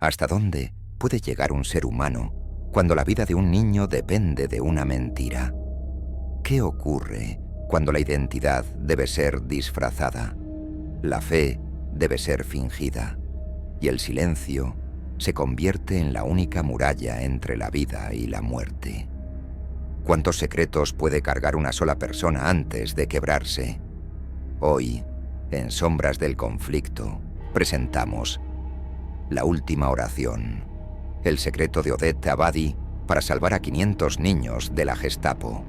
¿Hasta dónde puede llegar un ser humano cuando la vida de un niño depende de una mentira? ¿Qué ocurre cuando la identidad debe ser disfrazada? La fe debe ser fingida y el silencio se convierte en la única muralla entre la vida y la muerte. ¿Cuántos secretos puede cargar una sola persona antes de quebrarse? Hoy, en Sombras del Conflicto, presentamos La última oración, el secreto de Odette Abadi para salvar a 500 niños de la Gestapo.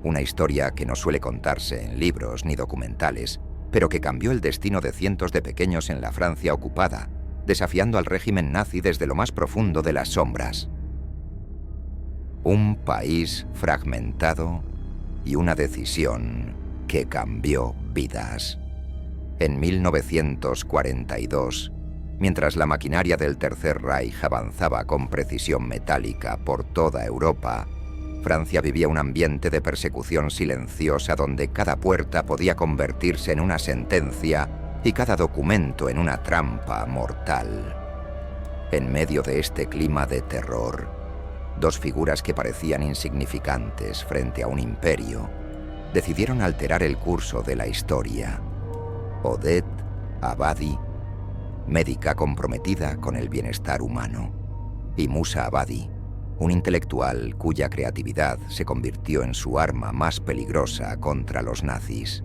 Una historia que no suele contarse en libros ni documentales, pero que cambió el destino de cientos de pequeños en la Francia ocupada, desafiando al régimen nazi desde lo más profundo de las sombras. Un país fragmentado y una decisión que cambió vidas. En 1942, mientras la maquinaria del Tercer Reich avanzaba con precisión metálica por toda Europa, Francia vivía un ambiente de persecución silenciosa donde cada puerta podía convertirse en una sentencia y cada documento en una trampa mortal. En medio de este clima de terror, dos figuras que parecían insignificantes frente a un imperio decidieron alterar el curso de la historia. Odette Abadi, médica comprometida con el bienestar humano, y Moussa Abadi, un intelectual cuya creatividad se convirtió en su arma más peligrosa contra los nazis.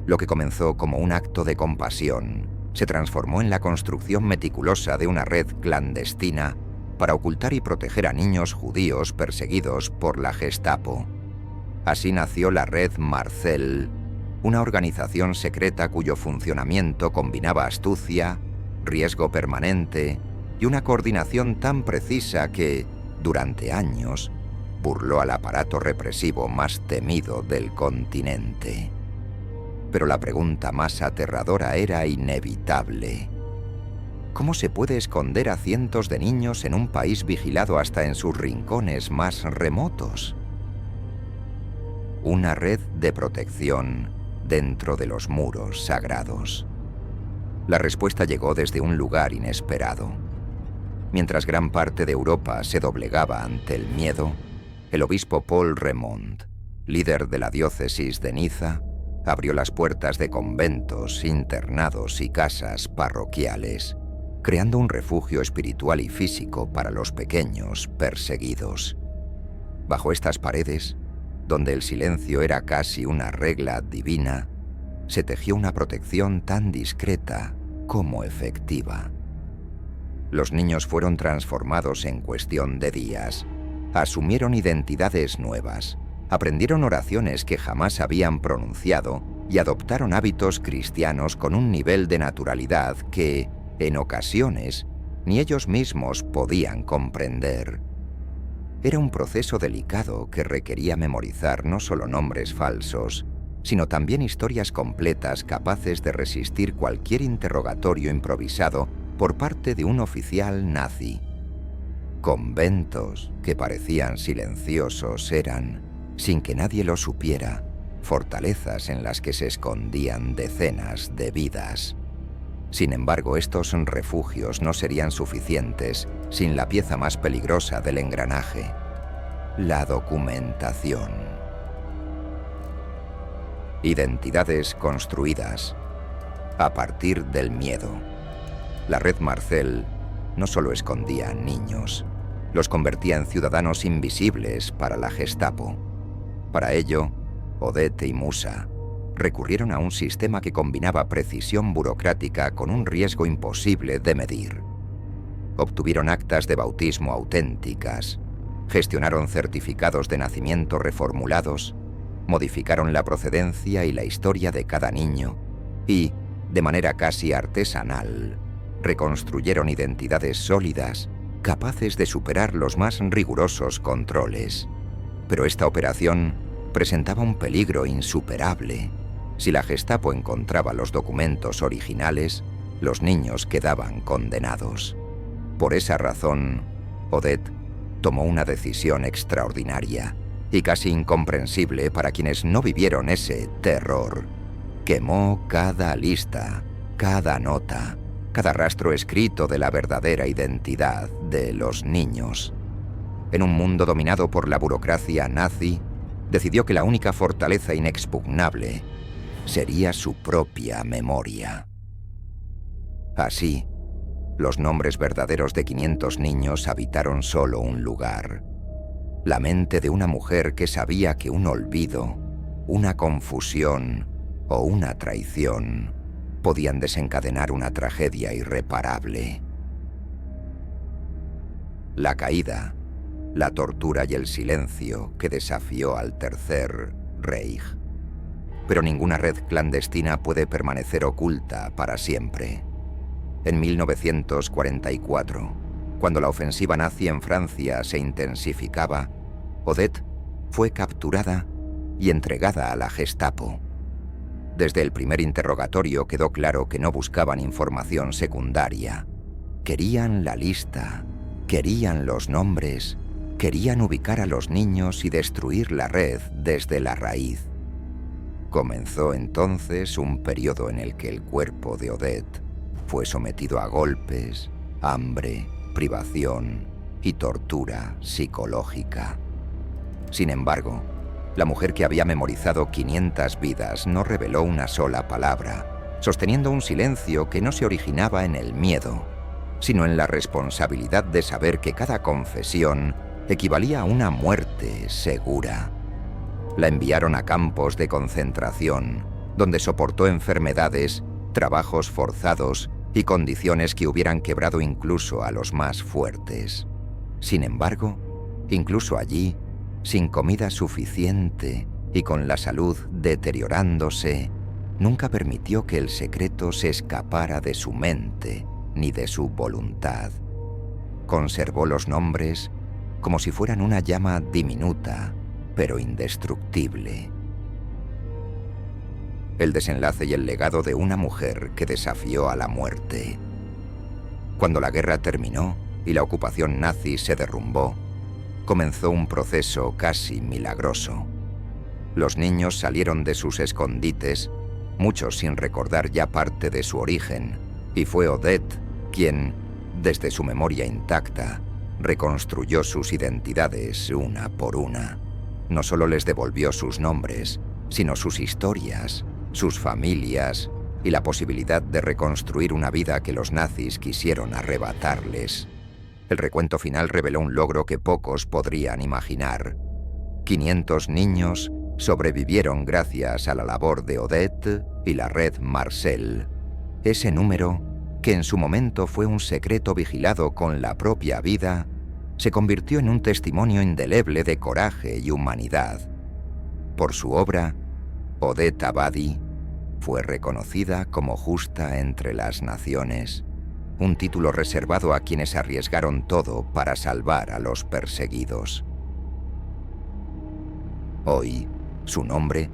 Lo que comenzó como un acto de compasión se transformó en la construcción meticulosa de una red clandestina para ocultar y proteger a niños judíos perseguidos por la Gestapo. Así nació la Red Marcel, una organización secreta cuyo funcionamiento combinaba astucia, riesgo permanente y una coordinación tan precisa que, durante años, burló al aparato represivo más temido del continente. Pero la pregunta más aterradora era inevitable. ¿Cómo se puede esconder a cientos de niños en un país vigilado hasta en sus rincones más remotos? Una red de protección dentro de los muros sagrados. La respuesta llegó desde un lugar inesperado. Mientras gran parte de Europa se doblegaba ante el miedo, el obispo Paul Remond, líder de la diócesis de Niza, abrió las puertas de conventos, internados y casas parroquiales, creando un refugio espiritual y físico para los pequeños perseguidos. Bajo estas paredes, donde el silencio era casi una regla divina, se tejió una protección tan discreta como efectiva. Los niños fueron transformados en cuestión de días, asumieron identidades nuevas, aprendieron oraciones que jamás habían pronunciado y adoptaron hábitos cristianos con un nivel de naturalidad que, en ocasiones, ni ellos mismos podían comprender. Era un proceso delicado que requería memorizar no solo nombres falsos, sino también historias completas capaces de resistir cualquier interrogatorio improvisado por parte de un oficial nazi. Conventos que parecían silenciosos eran, sin que nadie lo supiera, fortalezas en las que se escondían decenas de vidas. Sin embargo, estos refugios no serían suficientes sin la pieza más peligrosa del engranaje, la documentación. Identidades construidas a partir del miedo. La Red Marcel no solo escondía niños, los convertía en ciudadanos invisibles para la Gestapo. Para ello, Odette y Moussa recurrieron a un sistema que combinaba precisión burocrática con un riesgo imposible de medir. Obtuvieron actas de bautismo auténticas, gestionaron certificados de nacimiento reformulados, modificaron la procedencia y la historia de cada niño y, de manera casi artesanal, reconstruyeron identidades sólidas capaces de superar los más rigurosos controles. Pero esta operación presentaba un peligro insuperable. Si la Gestapo encontraba los documentos originales, los niños quedaban condenados. Por esa razón, Odette tomó una decisión extraordinaria y casi incomprensible para quienes no vivieron ese terror. Quemó cada lista, cada nota, cada rastro escrito de la verdadera identidad de los niños. En un mundo dominado por la burocracia nazi, decidió que la única fortaleza inexpugnable sería su propia memoria. Así, los nombres verdaderos de 500 niños habitaron solo un lugar: la mente de una mujer que sabía que un olvido, una confusión o una traición podían desencadenar una tragedia irreparable. La caída, la tortura y el silencio que desafió al Tercer Reich. Pero ninguna red clandestina puede permanecer oculta para siempre. En 1944, cuando la ofensiva nazi en Francia se intensificaba, Odette fue capturada y entregada a la Gestapo. Desde el primer interrogatorio quedó claro que no buscaban información secundaria. Querían la lista, querían los nombres, querían ubicar a los niños y destruir la red desde la raíz. Comenzó entonces un periodo en el que el cuerpo de Odette fue sometido a golpes, hambre, privación y tortura psicológica. Sin embargo, la mujer que había memorizado 500 vidas no reveló una sola palabra, sosteniendo un silencio que no se originaba en el miedo, sino en la responsabilidad de saber que cada confesión equivalía a una muerte segura. La enviaron a campos de concentración, donde soportó enfermedades, trabajos forzados y condiciones que hubieran quebrado incluso a los más fuertes. Sin embargo, incluso allí, sin comida suficiente y con la salud deteriorándose, nunca permitió que el secreto se escapara de su mente ni de su voluntad. Conservó los nombres como si fueran una llama diminuta, pero indestructible. El desenlace y el legado de una mujer que desafió a la muerte. Cuando la guerra terminó y la ocupación nazi se derrumbó, comenzó un proceso casi milagroso. Los niños salieron de sus escondites, muchos sin recordar ya parte de su origen, y fue Odette quien, desde su memoria intacta, reconstruyó sus identidades una por una. No solo les devolvió sus nombres, sino sus historias, sus familias y la posibilidad de reconstruir una vida que los nazis quisieron arrebatarles. El recuento final reveló un logro que pocos podrían imaginar. 500 niños sobrevivieron gracias a la labor de Odette y la red Marcel. Ese número, que en su momento fue un secreto vigilado con la propia vida, se convirtió en un testimonio indeleble de coraje y humanidad. Por su obra, Odette Abadi fue reconocida como justa entre las naciones, un título reservado a quienes arriesgaron todo para salvar a los perseguidos. Hoy, su nombre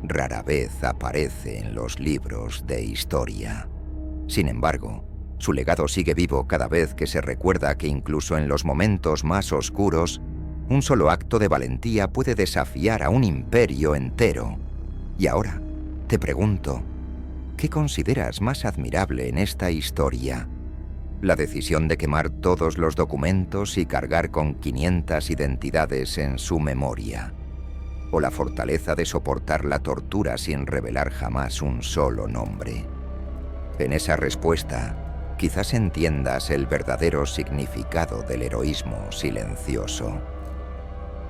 rara vez aparece en los libros de historia. Sin embargo, su legado sigue vivo cada vez que se recuerda que incluso en los momentos más oscuros, un solo acto de valentía puede desafiar a un imperio entero. Y ahora, te pregunto, ¿qué consideras más admirable en esta historia? ¿La decisión de quemar todos los documentos y cargar con 500 identidades en su memoria? ¿O la fortaleza de soportar la tortura sin revelar jamás un solo nombre? En esa respuesta, quizás entiendas el verdadero significado del heroísmo silencioso.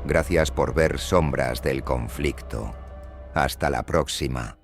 Gracias por ver Sombras del Conflicto. Hasta la próxima.